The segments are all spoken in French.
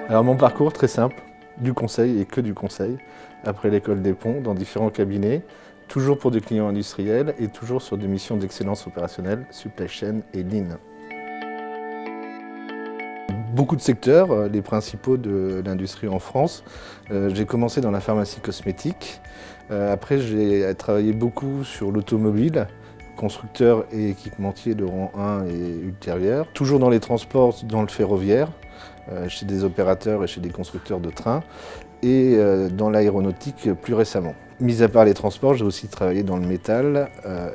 Alors mon parcours, très simple, du conseil et que du conseil, après l'école des ponts, dans différents cabinets, toujours pour des clients industriels et toujours sur des missions d'excellence opérationnelle, supply chain et lean. Beaucoup de secteurs, les principaux de l'industrie en France. J'ai commencé dans la pharmacie cosmétique. Après, j'ai travaillé beaucoup sur l'automobile, constructeur et équipementier de rang 1 et ultérieur. Toujours dans les transports, dans le ferroviaire, chez des opérateurs et chez des constructeurs de trains. Et dans l'aéronautique plus récemment. Mis à part les transports, j'ai aussi travaillé dans le métal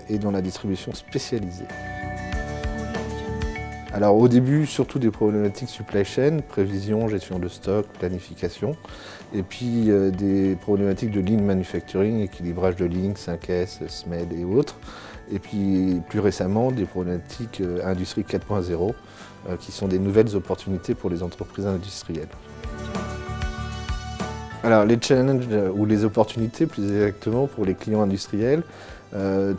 et dans la distribution spécialisée. Alors au début, surtout des problématiques supply chain, prévision, gestion de stock, planification, et puis des problématiques de lean manufacturing, équilibrage de lignes, 5S, SMED et autres. Et puis plus récemment, des problématiques industrie 4.0, qui sont des nouvelles opportunités pour les entreprises industrielles. Alors les challenges ou les opportunités plus exactement pour les clients industriels,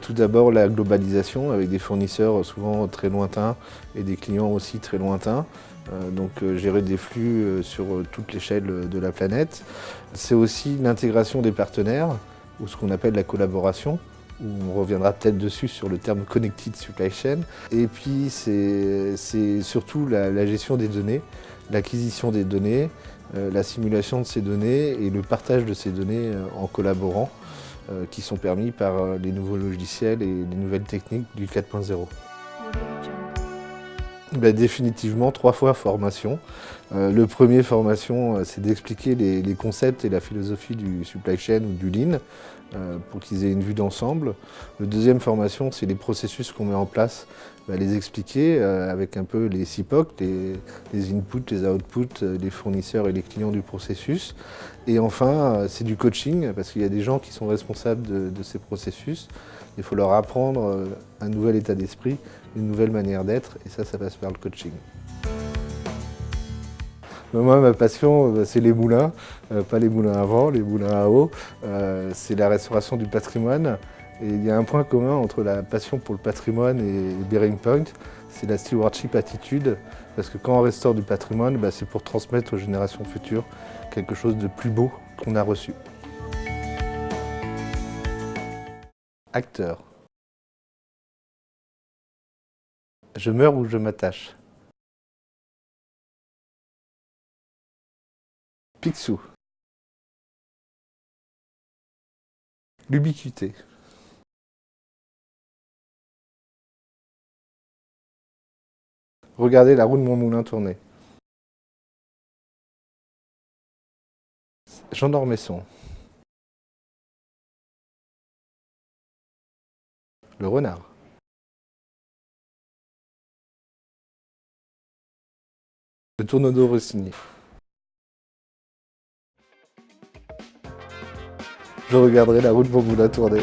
tout d'abord la globalisation avec des fournisseurs souvent très lointains et des clients aussi très lointains. Donc gérer des flux sur toute l'échelle de la planète. C'est aussi l'intégration des partenaires ou ce qu'on appelle la collaboration, où on reviendra peut-être dessus sur le terme Connected Supply Chain. Et puis c'est surtout la gestion des données, l'acquisition des données, la simulation de ces données et le partage de ces données en collaborant, qui sont permis par les nouveaux logiciels et les nouvelles techniques du 4.0. Définitivement 3 fois formation. Le premier formation, c'est d'expliquer les concepts et la philosophie du supply chain ou du lean pour qu'ils aient une vue d'ensemble. Le deuxième formation, c'est les processus qu'on met en place, les expliquer avec un peu les CIPOC, les inputs, les outputs, les fournisseurs et les clients du processus. Et enfin, c'est du coaching, parce qu'il y a des gens qui sont responsables de ces processus. Il faut leur apprendre un nouvel état d'esprit, une nouvelle manière d'être, et ça passe par le coaching. Moi, ma passion, c'est les moulins, pas les moulins à vent, les moulins à eau. C'est la restauration du patrimoine. Et il y a un point commun entre la passion pour le patrimoine et Bearing Point, c'est la stewardship attitude. Parce que quand on restaure du patrimoine, c'est pour transmettre aux générations futures quelque chose de plus beau qu'on a reçu. Acteur. Je meurs ou je m'attache. Picsou. L'ubiquité. Regardez la roue de mon moulin tourner. Jean d'Ormesson. Le renard. Le tourneau d'eau Rossini. Je regarderai la roue de mon moulin tourner.